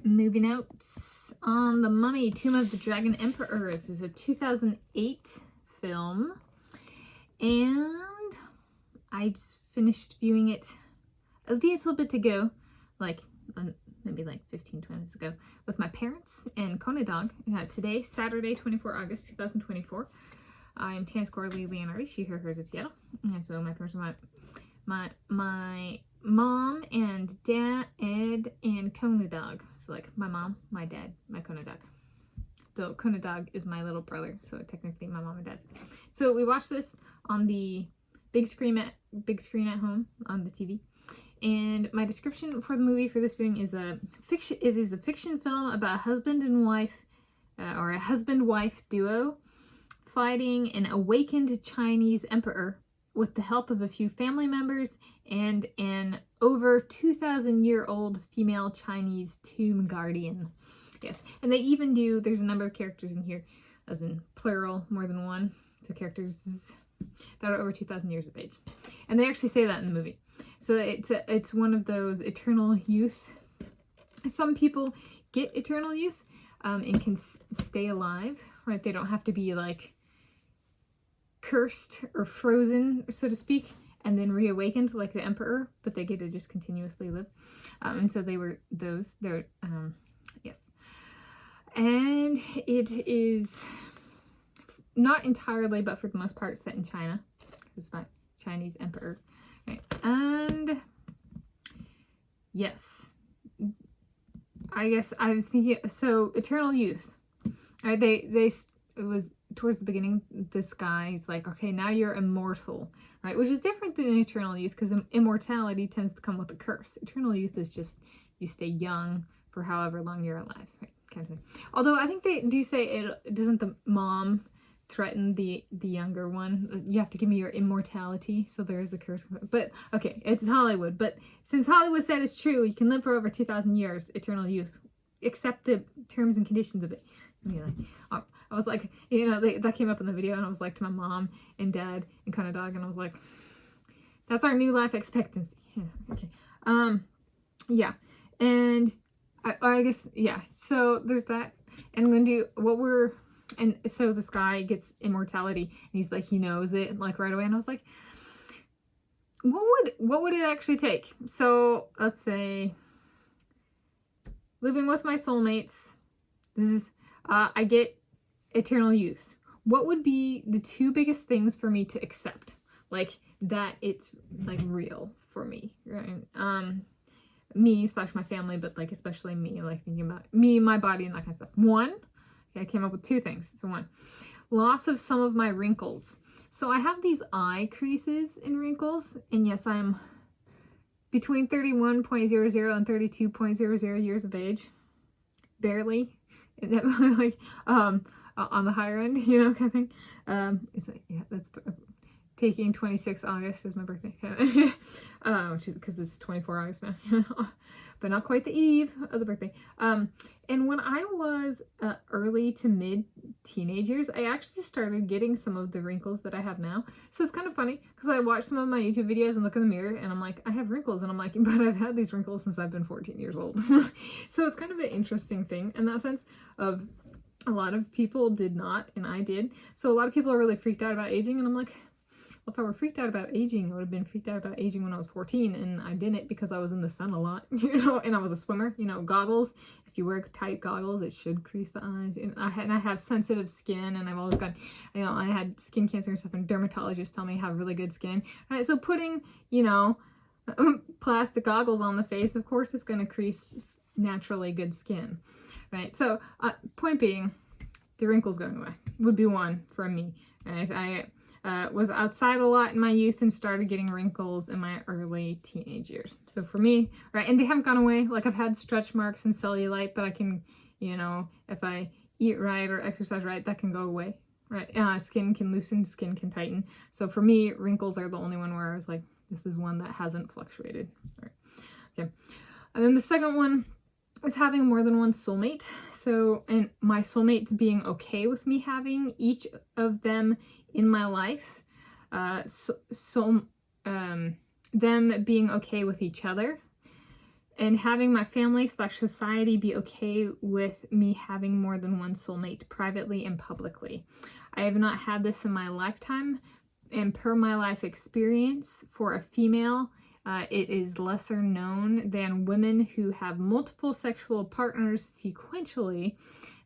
Movie notes on The Mummy, Tomb of the Dragon Emperor. This is a 2008 film, and I just finished viewing it a little bit ago, like maybe like 15-20 minutes ago, with my parents and Kona Dog. Today, Saturday, 24 August 2024. I'm Tanis Coralee Leonhardi, she, her, hers of Seattle. And so my parents are my mom and dad, Ed, and Kona Dog. So like my mom, my dad, my Kona Dog. Though Kona Dog is my little brother, so technically my mom and dad's. So we watched this on the big screen at home on the TV. And my description for the movie for this viewing is a fiction. It is a fiction film about a husband and wife, or a husband-wife duo, fighting an awakened Chinese emperor with the help of a few family members and an over 2,000-year-old female Chinese tomb guardian. Yes, and they even do, there's a number of characters in here, as in plural, more than one. So characters that are over 2,000 years of age. And they actually say that in the movie. So it's one of those eternal youth. Some people get eternal youth and can stay alive, right? They don't have to be like cursed or frozen, so to speak, and then reawakened like the emperor, but they get to just continuously live. And so they were those. They're yes. And it is not entirely, but for the most part, set in China. It's by Chinese emperor. Right. And yes, I guess I was thinking, so eternal youth. Right, it was towards the beginning, this guy's like, okay, now you're immortal, right? Which is different than eternal youth, because immortality tends to come with a curse. Eternal youth is just you stay young for however long you're alive, right? Kind of thing. Although I think they do say it doesn't the mom threaten the younger one, you have to give me your immortality, so there is a curse. But okay, it's Hollywood, but since Hollywood said it's true, you can live for over 2,000 years, eternal youth, accept the terms and conditions of it. I was like, that came up in the video, and I was like to my mom and dad and Kona Dog, and I was like, that's our new life expectancy. Yeah, okay. Yeah. And I guess, yeah. So there's that. And I'm going to do and so this guy gets immortality, and he's like, he knows it like right away. And I was like, what would it actually take? So let's say living with my soulmates, this is, I get eternal youth. What would be the two biggest things for me to accept? Like that it's like real for me, right? Me / my family, but like especially me, like thinking about me, my body, and that kind of stuff. One, okay, I came up with two things. So one, loss of some of my wrinkles. So I have these eye creases and wrinkles, and yes, I'm between 31.00 and 32.00 years of age, barely. Like on the higher end, kind of thing. It's like, yeah, that's taking 26 August is my birthday, because it's 24 August now, but not quite the eve of the birthday. And when I was early to mid teenage years, I actually started getting some of the wrinkles that I have now. So it's kind of funny, because I watch some of my YouTube videos and look in the mirror, and I'm like, I have wrinkles, and I'm like, but I've had these wrinkles since I've been 14 years old. So it's kind of an interesting thing in that sense of a lot of people did not, and I did. So a lot of people are really freaked out about aging, and I'm like, well, if I were freaked out about aging, I would have been freaked out about aging when I was 14, and I didn't, because I was in the sun a lot, and I was a swimmer, goggles. If you wear tight goggles, it should crease the eyes. And I have sensitive skin, and I've always got, I had skin cancer and stuff, and dermatologists tell me I have really good skin. Right, so putting, plastic goggles on the face, of course, it's going to crease naturally good skin, right? So, point being, the wrinkles going away would be one for me. Right? I was outside a lot in my youth and started getting wrinkles in my early teenage years. So for me, right, and they haven't gone away. Like I've had stretch marks and cellulite, but I can, if I eat right or exercise right, that can go away, right? Skin can loosen, skin can tighten. So for me, wrinkles are the only one where I was like, this is one that hasn't fluctuated. All right. Okay. And then the second one is having more than one soulmate. So, and my soulmates being okay with me having each of them in my life. Them being okay with each other. and having my family/society be okay with me having more than one soulmate, privately and publicly. I have not had this in my lifetime, and per my life experience, for a female, it is lesser known than women who have multiple sexual partners sequentially,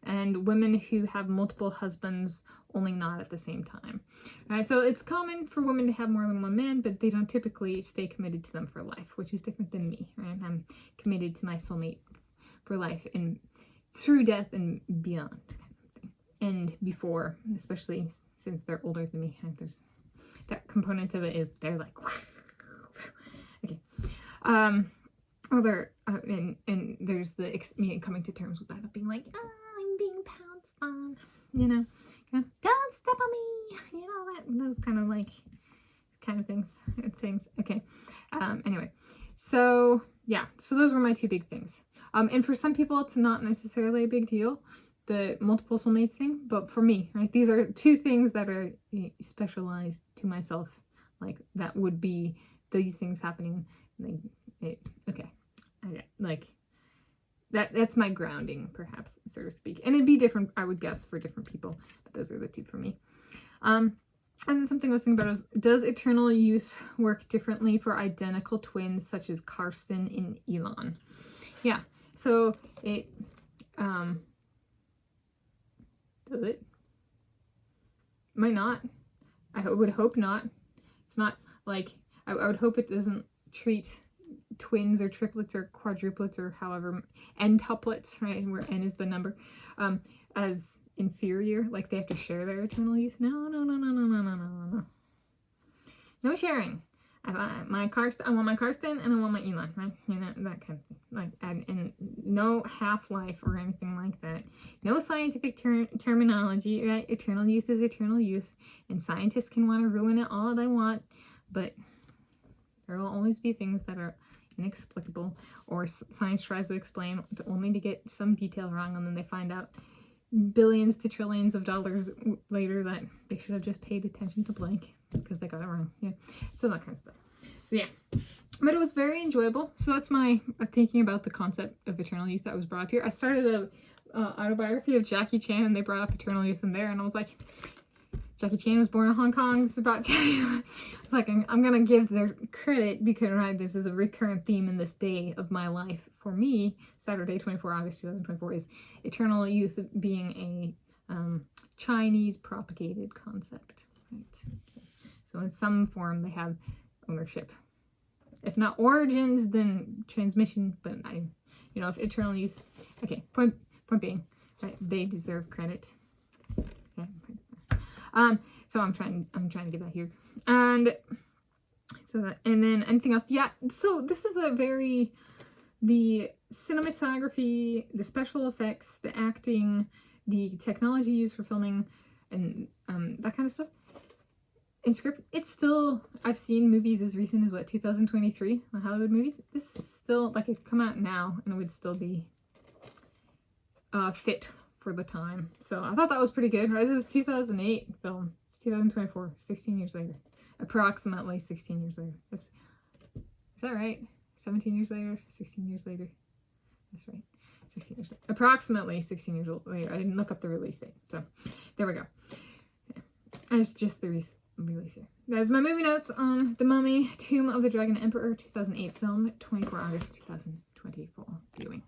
and women who have multiple husbands, only not at the same time. Right? So it's common for women to have more than one man, but they don't typically stay committed to them for life, which is different than me. Right? I'm committed to my soulmate for life and through death and beyond, and before, especially since they're older than me. Right? There's that component of it is they're like, okay. And there's the me coming to terms with that of being like, oh, I'm being pounced on, don't step on me, those kind of things. Okay. Anyway, so yeah, so those were my two big things. And for some people, it's not necessarily a big deal, the multiple soulmates thing, but for me, right, these are two things that are specialized to myself, like that would be these things happening. That's my grounding, perhaps, so to speak. And it'd be different, I would guess, for different people, but those are the two for me. And then something I was thinking about is, does eternal youth work differently for identical twins such as Karsten and Elon? Yeah, so it does it? Might not. I would hope not. It's not like, I would hope it doesn't treat twins or triplets or quadruplets or however, n-tuplets, right, where n is the number, as inferior, like they have to share their eternal youth. No. No sharing. I want my Karsten and I want my Elon, right? That kind of thing. Like, and no half-life or anything like that. No scientific terminology, right? Eternal youth is eternal youth, and scientists can want to ruin it all they want, but there will always be things that are inexplicable, or science tries to explain only to get some detail wrong, and then they find out billions to trillions of dollars later that they should have just paid attention to blank because they got it wrong. Yeah, so that kind of stuff. So yeah, but it was very enjoyable. So that's my thinking about the concept of eternal youth that was brought up here. I started a autobiography of Jackie Chan, and they brought up eternal youth in there, and I was like, Jackie Chan was born in Hong Kong. It's about it's like, I'm gonna give their credit because, right, this is a recurrent theme in this day of my life. For me, Saturday, 24 August 2024, is eternal youth being a Chinese propagated concept. Right? So in some form, they have ownership. If not origins, then transmission. But if eternal youth, okay. Point being, right, they deserve credit. Okay. So I'm trying to get that here, and then anything else? Yeah. So this is the cinematography, the special effects, the acting, the technology used for filming, and that kind of stuff. In script, it's still, I've seen movies as recent as 2023, Hollywood movies. This is still, like, it could come out now and it would still be fit for the time. So I thought that was pretty good. Right? This is 2008 film. It's 2024, 16 years later. Approximately 16 years later. Is that right? 17 years later? 16 years later? That's right. 16 years later. Approximately 16 years later. I didn't look up the release date. So there we go. Yeah. And it's just the release here. That's my movie notes on The Mummy, Tomb of the Dragon Emperor, 2008 film, 24 August 2024 viewing.